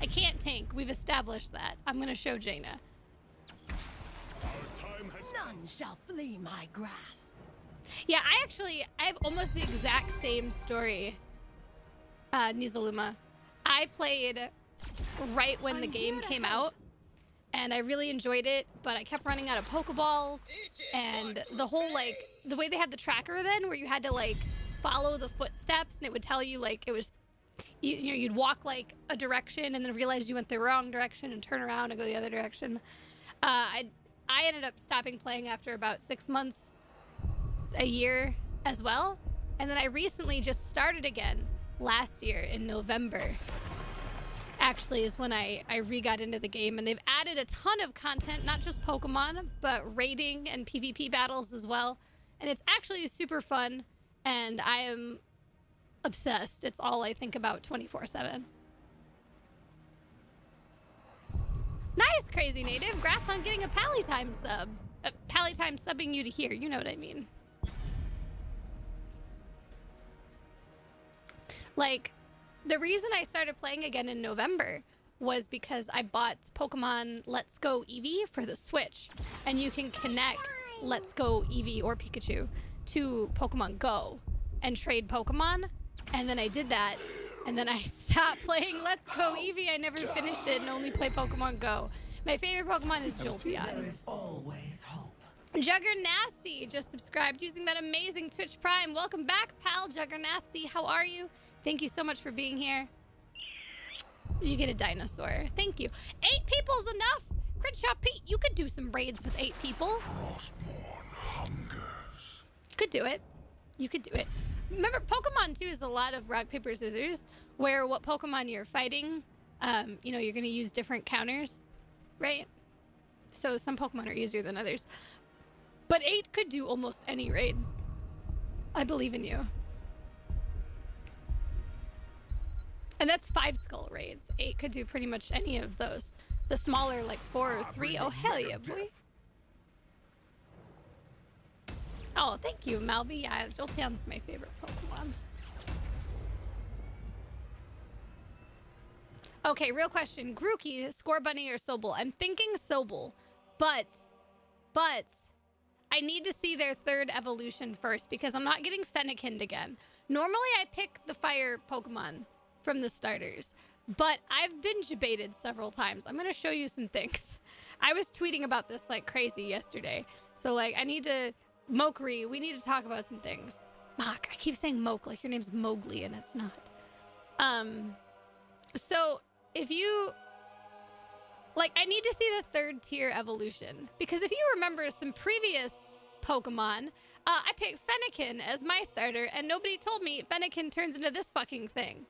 I can't tank. We've established that. I'm gonna show Jaina. None shall flee my grasp. Yeah, I have almost the exact same story, Nizaluma. I played right when the game came out, and I really enjoyed it, but I kept running out of Pokeballs, and the whole, like, the way they had the tracker then, where you had to, like, follow the footsteps, and it would tell you, like, it was, you know, you'd walk, like, a direction, and then realize you went the wrong direction, and turn around and go the other direction. I ended up stopping playing after about 6 months, a year as well, and then I recently just started again last year in November. Actually is when I re-got into the game, and they've added a ton of content, not just Pokemon, but raiding and PvP battles as well. And it's actually super fun, and I am obsessed. It's all I think about 24/7. Nice, Crazy Native. Congrats on getting a Pallytime sub. Pallytime subbing you to here, you know what I mean. Like, the reason I started playing again in November was because I bought Pokemon Let's Go Eevee for the Switch. And you can connect Let's Go Eevee or Pikachu to Pokemon GO and trade Pokemon. And then I did that. And then I stopped playing Let's Go Eevee. I never finished it and only play Pokemon GO. My favorite Pokemon is Jolteon. There is always hope. Juggernasty just subscribed using that amazing Twitch Prime. Welcome back, pal. Juggernasty, how are you? Thank you so much for being here. You get a dinosaur. Thank you. 8 people's enough. Crenshaw Pete, you could do some raids with 8 people. Frostborn hungers. You could do it. You could do it. Remember, Pokemon 2 is a lot of rock, paper, scissors, where what Pokemon you're fighting, you know, you're going to use different counters, right? So some Pokemon are easier than others. But 8 could do almost any raid. I believe in you. And that's 5 skull raids. 8 could do pretty much any of those. The smaller, like 4 or 3. Oh, hell yeah, boy. Oh, thank you, Malby. Yeah, Jolteon's my favorite Pokemon. Okay, real question. Grookey, Scorbunny, or Sobble? I'm thinking Sobble, but I need to see their 3rd evolution first because I'm not getting Fennekin'd again. Normally, I pick the fire Pokemon from the starters, but I've been debated several times. I'm gonna show you some things. I was tweeting about this like crazy yesterday. So like I need to, Mokri, we need to talk about some things. Mok, I keep saying Moke like your name's Mowgli and it's not. So if you, like I need to see the 3rd tier evolution because if you remember some previous Pokemon, I picked Fennekin as my starter and nobody told me Fennekin turns into this fucking thing.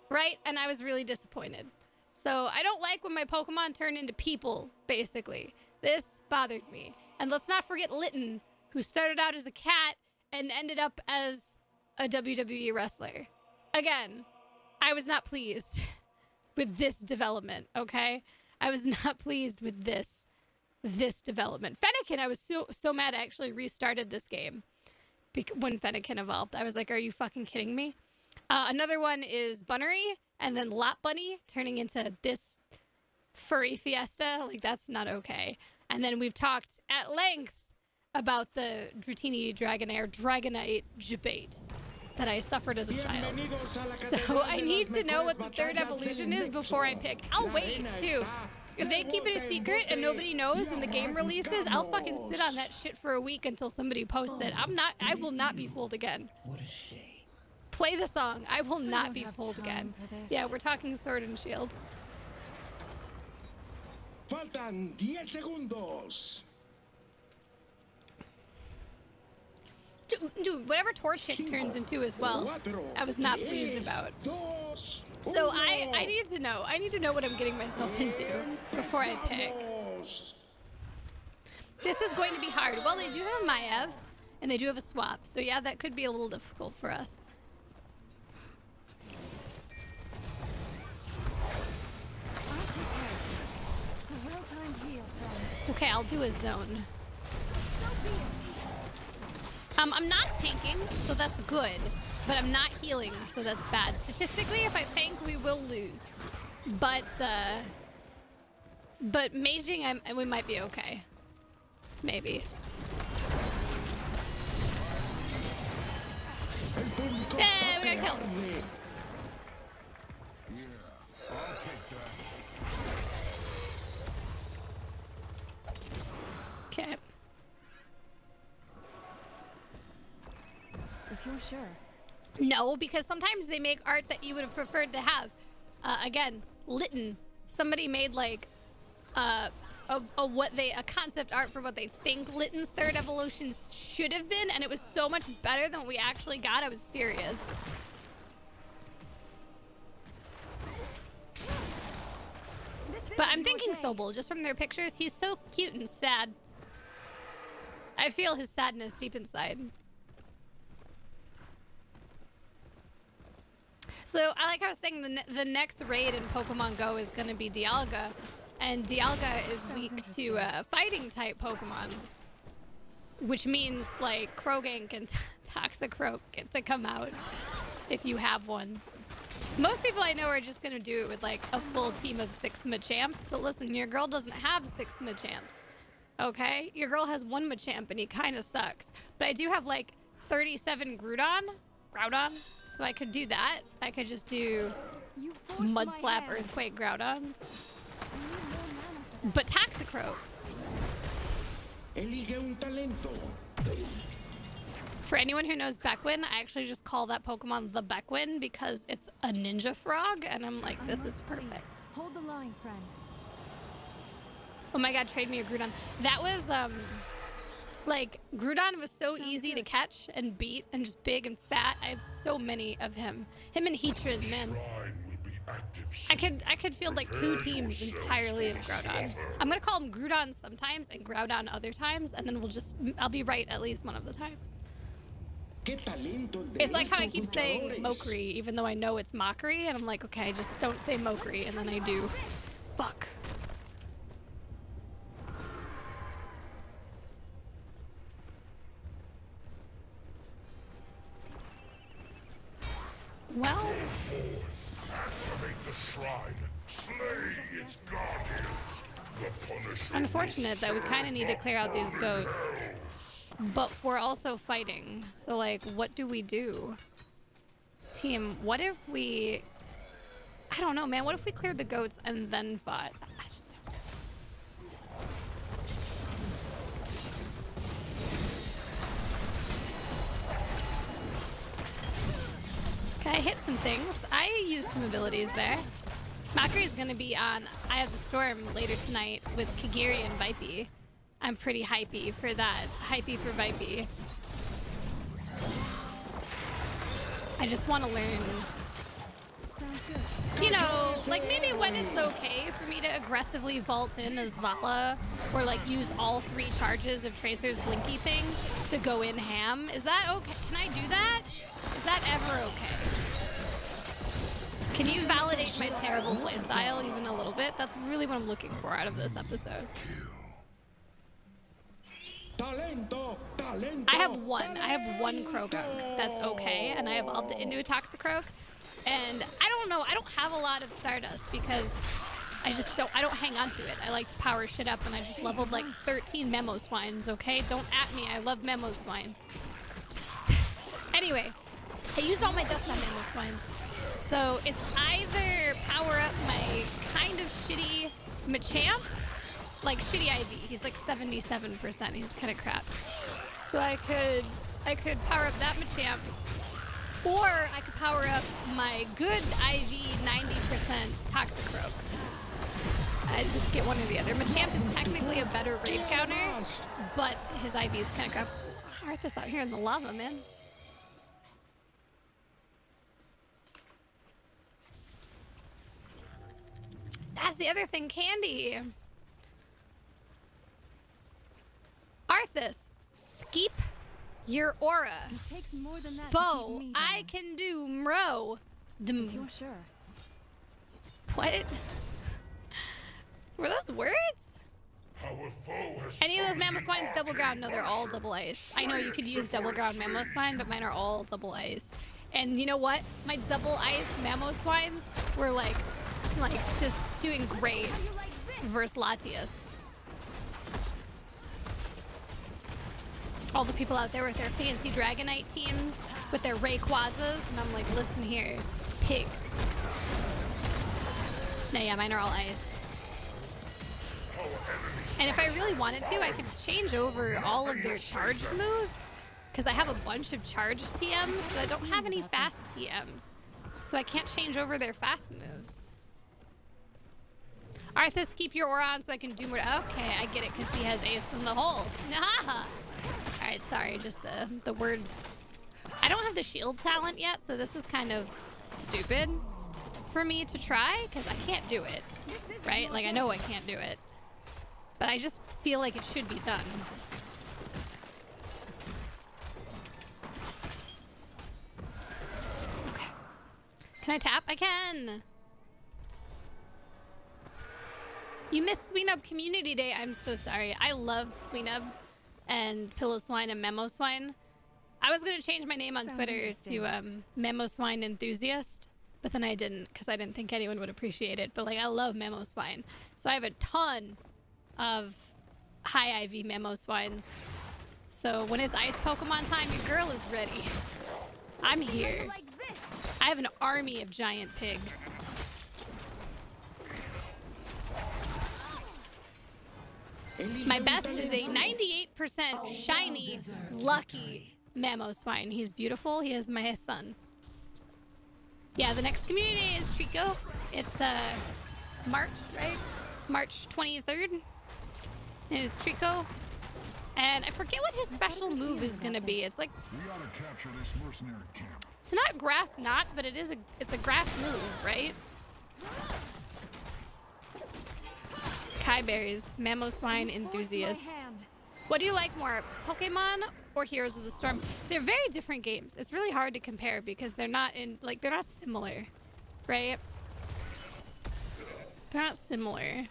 Right? And I was really disappointed. So I don't like when my Pokemon turn into people, basically. This bothered me. And let's not forget Litten, who started out as a cat and ended up as a WWE wrestler. Again, I was not pleased with this development, okay? I was not pleased with this development. Fennekin, I was so mad I actually restarted this game when Fennekin evolved. I was like, are you fucking kidding me? Another one is Bunnery, and then Lap Bunny turning into this furry fiesta. Like, that's not okay. And then we've talked at length about the Dratini Dragonite debate that I suffered as a child. So I need to know what the 3rd evolution is before I pick. I'll wait, too. If they keep it a secret and nobody knows and the game releases, I'll fucking sit on that shit for a week until somebody posts it. I will not be fooled again. What a shame. Play the song. I will not be fooled again. Yeah, we're talking Sword and Shield. Faltan 10 segundos. Dude, whatever Torchic turns into as well, I was not pleased about. So I need to know. I need to know what I'm getting myself into before I pick. This is going to be hard. Well, they do have a Maiev, and they do have a swap. So yeah, that could be a little difficult for us. It's okay, I'll do a zone. I'm not tanking, so that's good. But I'm not healing, so that's bad. Statistically, if I tank, we will lose. But maging, we might be okay. Maybe. Yeah, we got killed. I'll take that. Okay. If you're sure. No, because sometimes they make art that you would have preferred to have. Again, Litten. Somebody made like a concept art for what they think Litten's third evolution should have been, and it was so much better than what we actually got. I was furious. But I'm thinking Sobel, just from their pictures, he's so cute and sad. I feel his sadness deep inside. So I like how I was saying the next raid in Pokemon GO is going to be Dialga, and Dialga is weak to fighting type Pokemon, which means like Krogank and Toxicroak get to come out if you have one. Most people I know are just going to do it with like a full team of 6 Machamps, but listen, your girl doesn't have 6 Machamps, okay? Your girl has 1 Machamp and he kind of sucks. But I do have like 37 Groudon, so I could do that. I could just do Mud Slap, Earthquake, Groudons. But Toxicroak. Elige un talento. For anyone who knows Beckwin, I actually just call that Pokemon the Beckwin because it's a ninja frog, and I'm like, this is perfect. Hold the line, friend. Oh my god, trade me a Groudon. That was, like, Groudon was so easy to catch and beat and just big and fat. I have so many of him. Him and Heatran, man. I could field like 2 teams entirely of Groudon. I'm gonna call him Groudon sometimes and Groudon other times, and then I'll be right at least one of the times. It's like how I keep saying Mokri, even though I know it's mockery, and I'm like, okay, just don't say Mokri, and then I do. Fuck. Well. Activate the shrine. Slay its guardians. The Punisher. Unfortunate that we kind of need to clear out these goats. But we're also fighting. So, like, what do we do? Team, what if we... I don't know, man. What if we cleared the goats and then fought? I just don't know. Okay, I hit some things. I used some abilities there. Mockery is going to be on Eye of the Storm later tonight with Kagiri and Vipey. I'm pretty hypey for that. Hypey for Vipey. I just want to learn. Sounds good. You know, like maybe when it's okay for me to aggressively vault in as Vala, or like use all 3 charges of Tracer's Blinky thing to go in ham. Is that okay? Can I do that? Is that ever okay? Can you validate my terrible playstyle even a little bit? That's really what I'm looking for out of this episode. I have one Krogunk that's okay, and I have upped it into a Toxicroak. And I don't know, I don't have a lot of Stardust because I don't hang on to it. I like to power shit up, and I just leveled like 13 Mamoswines, okay? Don't at me, I love Mamoswine. Anyway, I used all my dust on Mamoswines. So it's either power up my kind of shitty Machamp, like shitty IV. He's like 77%. He's kind of crap. So I could power up that Machamp, or I could power up my good IV 90% Toxicroak. I just get one or the other. Machamp is technically a better raid counter, but his IV is kind of crap. Arthas out here in the lava, man. That's the other thing, Candy. Arthas, skeep your aura. It takes more than that Spo, to keep me down. I can do Mro. If you're sure. What? Were those words? Our foe has Any of those summoned an Mamoswines double ground? No, they're all Punisher. double ice. I know you could use double ground Mamoswine, but mine are all double ice. And you know what? My double ice Mamoswines were like like just doing great versus Latias. All the people out there with their fancy Dragonite teams, with their Rayquazas, and I'm like, listen here, pigs. No, yeah, mine are all ice. And if I really wanted to, I could change over all of their charged moves, because I have a bunch of charged TMs, but I don't have any fast TMs. So I can't change over their fast moves. Arthas, keep your aura on so I can do more. Okay, I get it, because he has ace in the hole. Nah. Alright, sorry, just the words. I don't have the shield talent yet, so this is kind of stupid for me to try, because I can't do it, right? Like, I know I can't do it, but I just feel like it should be done. Okay. Can I tap? I can! You missed Sweenub Community Day. I'm so sorry. I love Sweenub and Pillow-swine and Mamoswine. I was going to change my name on Twitter to Mamoswine Enthusiast, but then I didn't, because I didn't think anyone would appreciate it. But like, I love Mamoswine. So I have a ton of high IV Mamoswines. So when it's ice Pokemon time, your girl is ready. I'm here. I have an army of giant pigs. My best is a 98% shiny, lucky Mamoswine. He's beautiful. He is my son. Yeah, the next community is Trico. It's March, right? March 23rd. It is Trico. And I forget what his special move is gonna be. It's like, it's not grass knot, but it's a grass move, right? Kiyeberries, Mamoswine Enthusiast. What do you like more, Pokemon or Heroes of the Storm? They're very different games. It's really hard to compare because they're not they're not similar, right? They're not similar.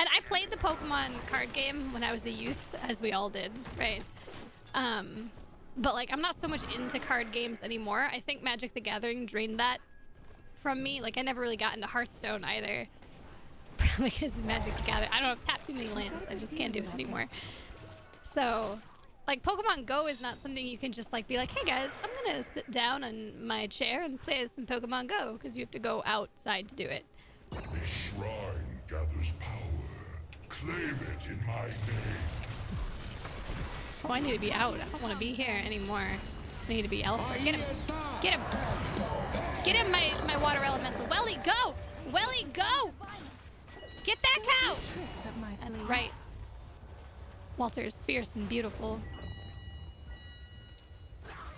And I played the Pokemon card game when I was a youth, as we all did, right? But like, I'm not so much into card games anymore. I think Magic the Gathering drained that from me. Like, I never really got into Hearthstone either. Probably because of Magic the Gathering. I don't know, I've tapped too many lands. I just can't do it anymore. So, like, Pokemon Go is not something you can just like be like, hey guys, I'm gonna sit down on my chair and play some Pokemon Go, because you have to go outside to do it. This shrine gathers power. Claim it in my name. Oh, I need to be out. I don't want to be here anymore. I need to be elsewhere. Get him! Get him! Get him, my water elemental. Welly, go! Welly, go! Get that cow! That's right. Walter is fierce and beautiful.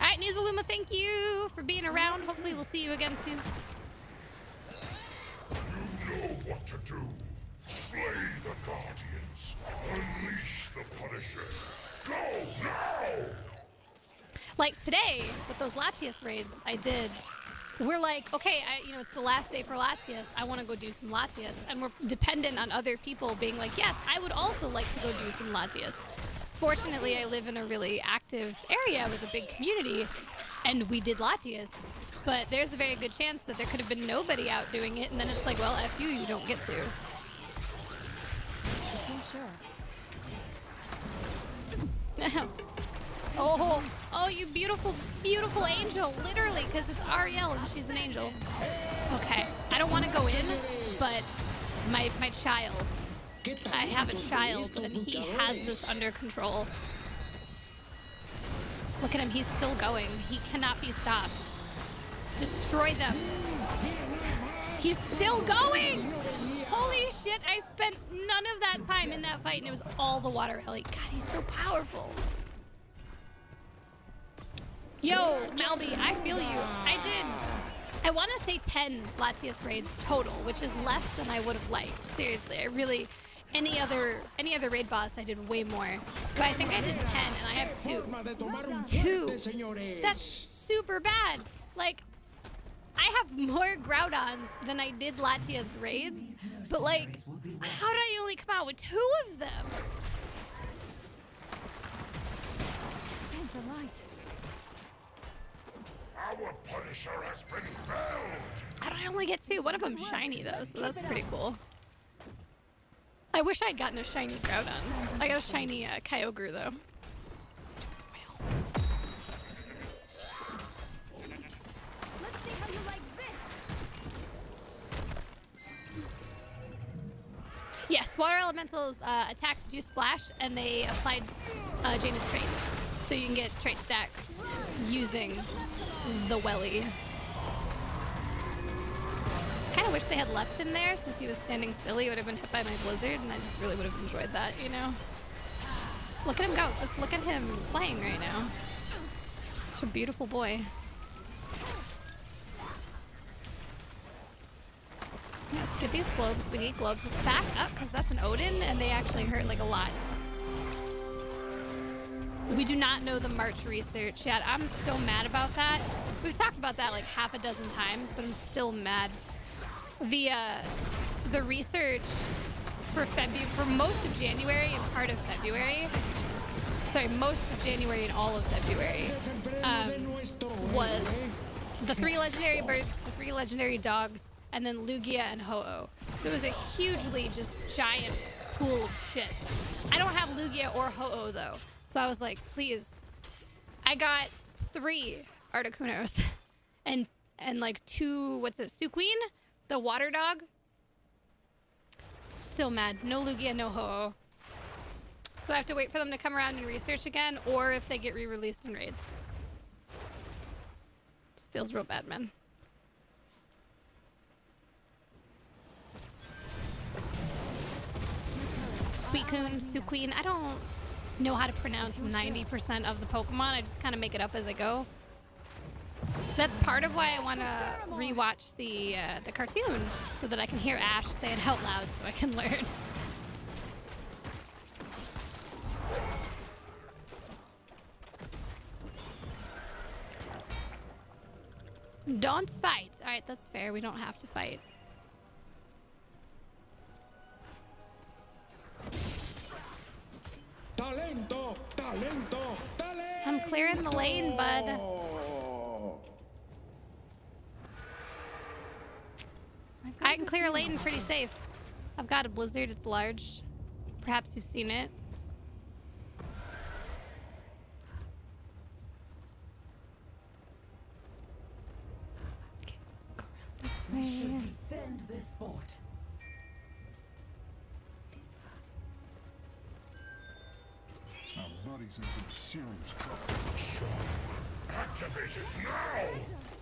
Alright, Nizaluma, thank you for being around. Hopefully we'll see you again soon. You know what to do. Slay the Guardians. Unleash the Punisher. Go now! Like today, with those Latias raids I did, we're like, okay, you know, it's the last day for Latias. I want to go do some Latias. And we're dependent on other people being like, yes, I would also like to go do some Latias. Fortunately, I live in a really active area with a big community, and we did Latias. But there's a very good chance that there could have been nobody out doing it, and then it's like, well, F you, you don't get to. Sure. Oh, you beautiful, beautiful angel. Literally, because it's Ariel and she's an angel. Okay, I don't want to go in, but my child. I have a child, and he has this under control. Look at him, he's still going. He cannot be stopped. Destroy them. He's still going! Holy shit, I spent none of that time in that fight, and it was all the water rally. God, he's so powerful. Yo, Malby, I feel you. I want to say 10 Latias raids total, which is less than I would have liked. Seriously, I really... Any other raid boss, I did way more. But I think I did 10, and I have 2. 2? That's super bad. Like, I have more Groudons than I did Latias raids, but like, how did I only come out with 2 of them? Thank the light. Our Punisher has been felled! I only get 2. One of them's shiny though, so that's pretty cool. I wish I'd gotten a shiny Groudon. I got a shiny Kyogre though. Stupid whale. Let's see how you like this. Yes, water elementals attacks do splash, and they applied Jaina's trait. So you can get trait stacks using the Welly. Kind of wish they had left him there since he was standing still. He would have been hit by my blizzard, and I just really would have enjoyed that, you know? Look at him go. Just look at him slaying right now. Such a beautiful boy. Let's get these globes. We need globes. Let's back up because that's an Odin, and they actually hurt like a lot. We do not know the March research yet. I'm so mad about that. We've talked about that like half a dozen times, but I'm still mad. The research for most of January and part of February, sorry, most of January and all of February, was the 3 legendary birds, the 3 legendary dogs, and then Lugia and Ho-Oh. So it was a hugely just giant pool of shit. I don't have Lugia or Ho-Oh though, so I was like, please. I got 3 Articunos and like 2, what's it, Suqueen? The water dog. Still mad. No Lugia, no Ho-Oh. So I have to wait for them to come around and research again, or if they get re-released in raids. It feels real bad, man. Suicune, Suqueen. I don't know how to pronounce 90% of the Pokemon. I just kind of make it up as I go. That's part of why I want to rewatch the cartoon, so that I can hear Ash say it out loud so I can learn. Don't fight. Alright, that's fair. We don't have to fight. Talento, talento, talento. I'm clearing the lane, bud. I can clear a lane pretty safe. I've got a blizzard, it's large. Perhaps you've seen it. Okay, go around this We way. should defend this fort. Our buddy's in some serious trouble. So, activate it now!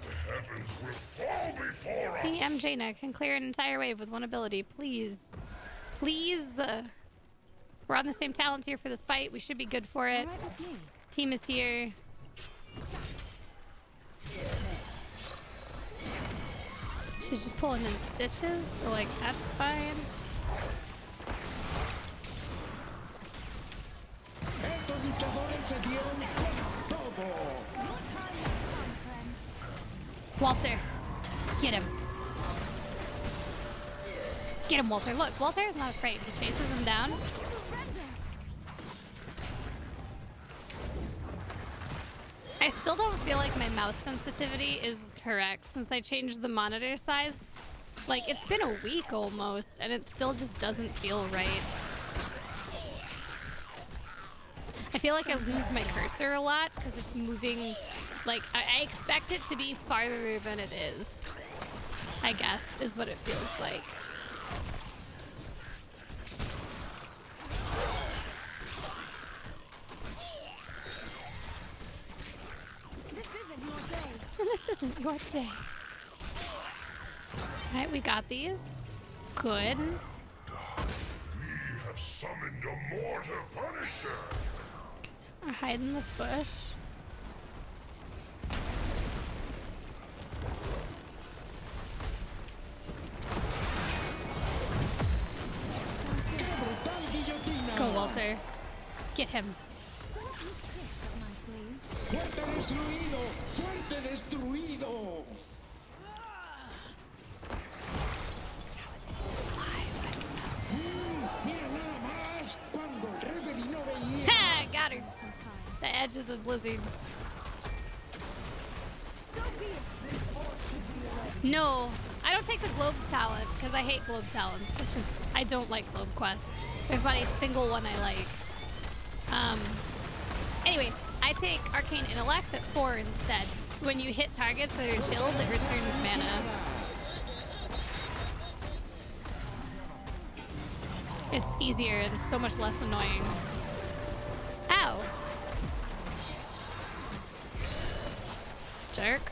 The heavens will fall before us! See, I'm Jaina. Can clear an entire wave with one ability. Please. Please. We're on the same talents here for this fight. We should be good for it. Right with me. Team is here. She's just pulling in stitches, so like that's fine. Estos luchadores se dieron con todo. Your time has come, friend. Walter, get him. Get him, Walter. Look, Walter is not afraid. He chases him down. Surrender. I still don't feel like my mouse sensitivity is correct since I changed the monitor size. Like, it's been a week almost, and it still just doesn't feel right. I feel like I lose my cursor a lot because it's moving, like, I expect it to be farther than it is, I guess, is what it feels like. This isn't your day. This isn't your day. Alright, we got these. Good. We have summoned a mortar punisher! I hide in this bush. Brutal guillotina. Go, Walter. Get him. Still a few tricks up my sleeves. Fuerte destruido, fuerte destruido. Mira nada más cuando el referee no veía. Ha! Got her. Some time. The edge of the blizzard. So be No, I don't take the globe talent because I hate globe talents. It's just, I don't like globe quests. There's not a single one I like. Anyway, I take arcane intellect at 4 instead. When you hit targets that are chilled, it returns mana. It's easier and so much less annoying. Ow. Jerk.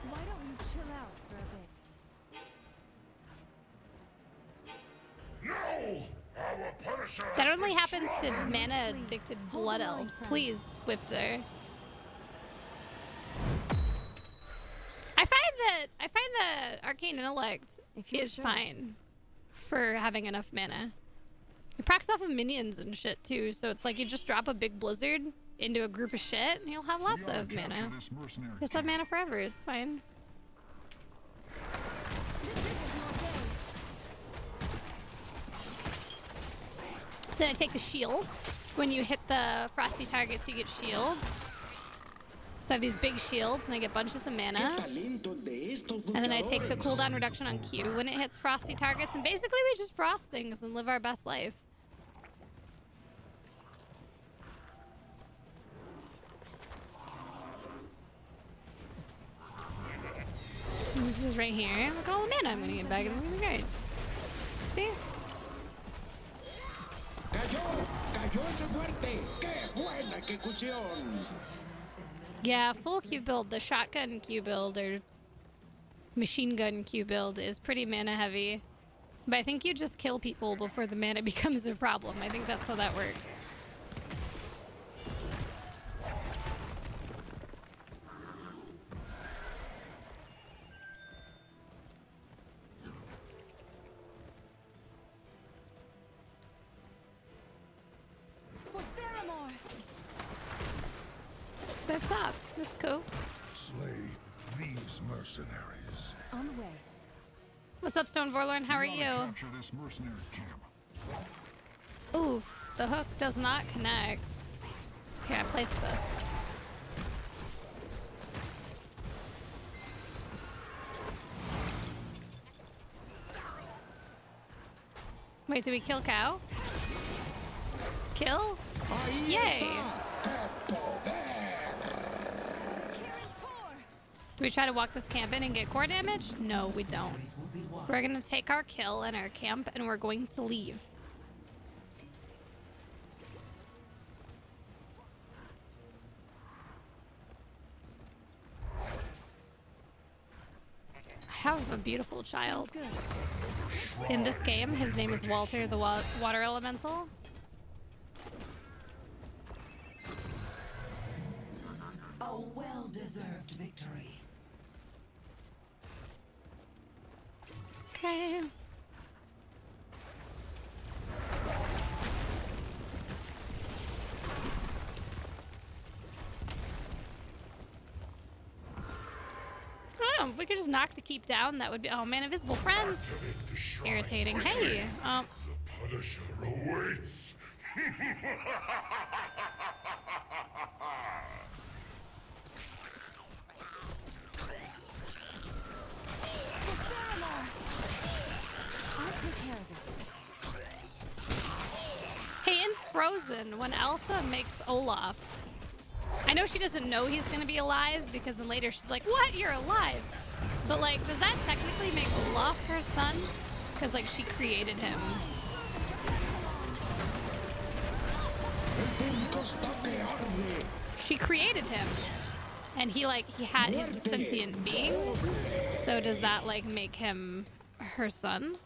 Why don't you chill out for a bit? No! Our Punisher That has only been happens to slaughtered. mana addicted blood elves. Please, Swifter. I find that arcane intellect is fine for having enough mana. It procs off of minions and shit too, so it's like you just drop a big blizzard into a group of shit and you'll have lots of mana. Just have mana forever, it's fine. Then I take the shields. When you hit the frosty targets, you get shields. So I have these big shields and I get bunches of mana. And then I take the cooldown reduction on Q when it hits frosty targets. And basically we just frost things and live our best life. This is right here. Look at all the mana I'm gonna get back. This is gonna be great. See? Cayó ese fuerte. ¡Qué buena ejecución! Yeah, full Q build, the shotgun Q build or machine gun Q build is pretty mana heavy. But I think you just kill people before the mana becomes a problem. I think that's how that works. What's up? This is cool. Slay these mercenaries. On the way. What's up, Stone Vorlorn? How are We you? gotta capture this mercenary camp. Ooh, the hook does not connect. Here, I place this. Wait, did we kill cow? Kill? Yay! Do we try to walk this camp in and get core damage? No, we don't. We're gonna take our kill and our camp and we're going to leave. I have a beautiful child. In this game, his name is Walter the Water Elemental. A well-deserved victory. Okay. I don't know, if we could just knock the keep down, that would be— oh man, invisible friends. Activate the shrine Irritating. quickly. Hey, The Punisher awaits. I'll take care of it. hey, in Frozen, when Elsa makes Olaf, I know she doesn't know he's gonna be alive because then later she's like, what? You're alive. But like, does that technically make Olaf her son? Because like, she created him. She created him. And he had his sentient being. So does that like make him her son?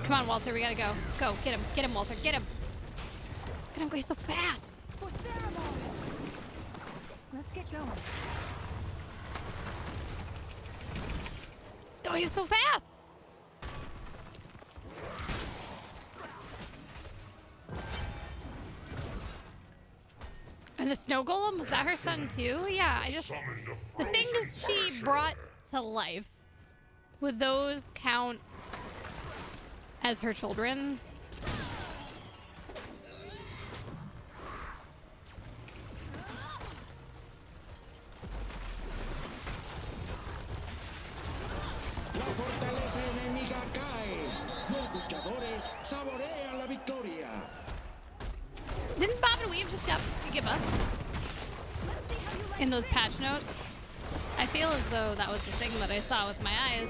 Come on, Walter, we gotta go. Go, get him, Walter, get him. Look at him go, he's so fast. Let's get going. Oh, he's so fast. And the snow golem, was that her son too? Yeah, the things she brought to life, would those count as her children? you've just got to give up. In those patch notes, I feel as though that was the thing that I saw with my eyes.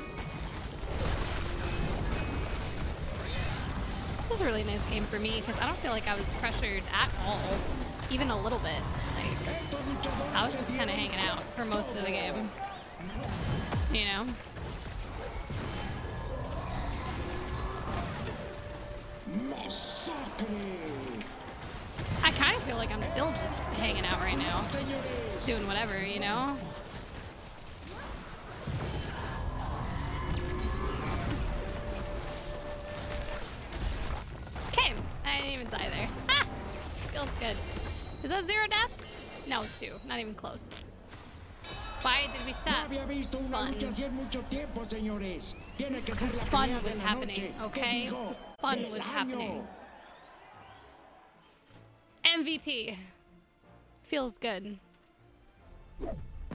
This was a really nice game for me because I don't feel like I was pressured at all, even a little bit. Like, I was just kind of hanging out for most of the game, you know? I kind of feel like I'm still just hanging out right now, just doing whatever, you know? Okay, I didn't even die there. Ah! Feels good. Is that 0 deaths? No, 2. Not even close. Why did we stop? Fun. Because fun was happening, okay? Because fun was happening. MVP. Feels good.